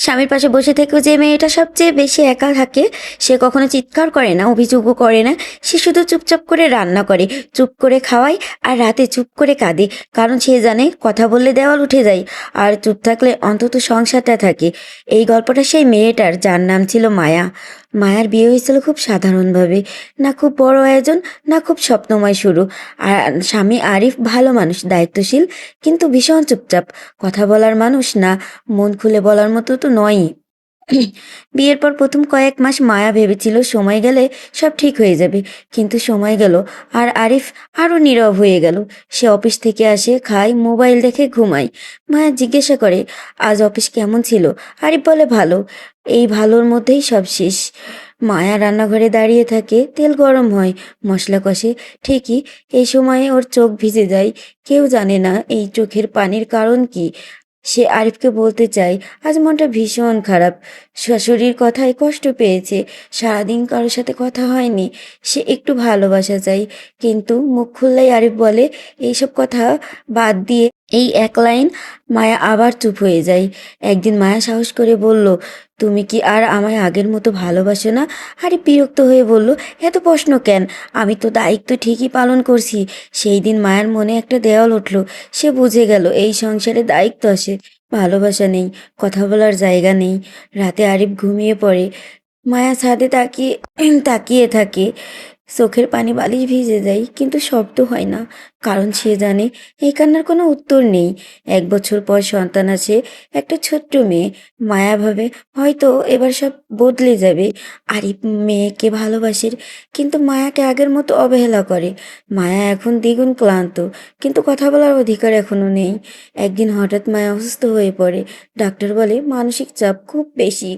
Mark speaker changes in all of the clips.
Speaker 1: স্বামীর পাশে বসে থেকেও যে মেয়েটা সবচেয়ে বেশি একা থাকে, সে কখনো চিৎকার করে না, অভিযোগও করে না। সে শুধু চুপচাপ করে রান্না করে, চুপ করে খাওয়ায়, আর রাতে চুপ করে কাঁদে। কারণ সে জানে কথা বললে দেওয়াল উঠে যায়, আর চুপ থাকলে অন্তত সংসারটা থাকে। এই গল্পটা সেই মেয়েটার, যার নাম ছিল মায়া। মায়ার বিয়ে হয়েছিল খুব সাধারণভাবে, না খুব বড় আয়োজন, না খুব স্বপ্নময় শুরু। আর স্বামী আরিফ ভালো মানুষ, দায়িত্বশীল, কিন্তু ভীষণ চুপচাপ। কথা বলার মানুষ না, মন খুলে বলার মতো তো নয়ই। বিয়ের পর প্রথম কয়েক মাস মায়া ভেবেছিল সময় গেলে সব ঠিক হয়ে যাবে, কিন্তু সময় গেল আর আরিফ আরও নীরব হয়ে গেল। সে অফিস থেকে আসে, খায়, মোবাইল দেখে ঘুমায়। মায়া জিজ্ঞাসা করে, আজ অফিস কেমন ছিল? আরিফ বলে, ভালো। এই ভালোর মধ্যেই সব শেষ। মায়া রান্নাঘরে দাঁড়িয়ে থাকে, তেল গরম হয়, মশলা কষে। ঠিকই এই সময়ে ওর চোখ ভিজে যায়। কেউ জানে না এই চোখের পানির কারণ কি। সে আরিফকে বলতে চায়, আজ মনটা ভীষণ খারাপ। শাশুড়ির কথায় কষ্ট পেয়েছে, সারাদিন কারোর সাথে কথা হয়নি। সে একটু ভালোবাসা চাই। কিন্তু মুখ খুললেই আরিফ বলে এইসব কথা বাদ দিয়ে এই এক লাইন। মায়া আবার চুপ হয়ে যায়। একদিন মায়া সাহস করে বলল, তুমি কি আর আমায় আগের মতো ভালোবাসো না? আরিফ বিরক্ত হয়ে বলল, এত প্রশ্ন কেন? আমি তো দায়িত্ব ঠিকই পালন করছি। সেই দিন মায়ের মনে একটা দেওয়াল উঠল। সে বুঝে গেল এই সংসারে দায়িত্ব আসে, ভালোবাসা নেই, কথা বলার জায়গা নেই। রাতে আরিফ ঘুমিয়ে পড়ে, মায়া ছাদে তাকিয়ে তাকিয়ে থাকে। চোখের পানি বালিশ ভিজে যায়, কিন্তু শব্দ হয় না। কারণ সে জানে এই কান্নার কোনো উত্তর নেই। 1 বছর পর সন্তান আছে, একটা ছোট্ট মেয়ে। মায়া ভাবে হয়তো এবার সব বদলে যাবে। আরিফ মেয়েকে ভালোবাসে, কিন্তু মায়াকে আগের মতো অবহেলা করে। মায়া এখন দ্বিগুণ ক্লান্ত, কিন্তু কথা বলার অধিকার এখনো নেই। একদিন হঠাৎ মায়া অসুস্থ হয়ে পড়ে। ডাক্তার বলে মানসিক চাপ খুব বেশি।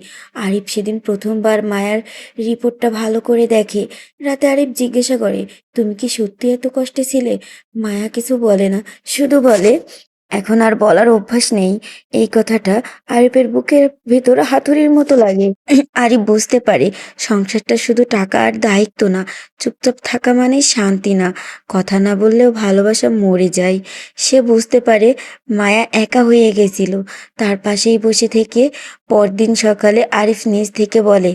Speaker 1: আরিফ সেদিন প্রথমবার মায়ার রিপোর্টটা ভালো করে দেখে। রাতে আরিফ জিজ্ঞাসা করে, তুমি কি সত্যি এত কষ্টে ছিলে? মায়া কিছু বলে না, শুধু বলে, এখন আর বলার অভ্যাস নেই। এই কথাটা আরিফের বুকের ভেতর হাতুড়ির মতো লাগে। আরিফ বুঝতে পারে সংসারটা শুধু টাকা আর দায়িত্ব না, চুপচাপ থাকা মানে শান্তি না। কথা না বললেও ভালোবাসা মরে যায়। সে বুঝতে পারে মায়া একা হয়ে গেছিল। তার পাশেই বসে থেকে পরদিন সকালে আরিফ নিজ থেকে বলে,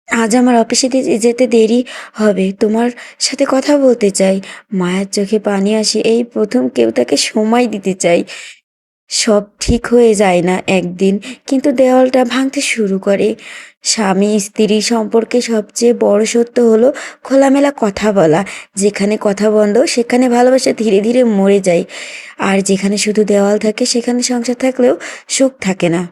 Speaker 1: আজ আমার অফিসে যেতে দেরি হবে, তোমার সাথে কথা বলতে চাই। মায়ের চোখে পানি আসে, এই প্রথম কেউ তাকে সময় দিতে চায়। সব ঠিক হয়ে যায় না একদিন, কিন্তু দেওয়ালটা ভাঙতে শুরু করে। স্বামী স্ত্রী সম্পর্কে সবচেয়ে বড় সত্য হলো খোলামেলা কথা বলা। যেখানে কথা বন্ধ, সেখানে ভালোবাসা ধীরে ধীরে মরে যায়। আর যেখানে শুধু দেওয়াল থাকে, সেখানে সংসার থাকলেও সুখ থাকে না।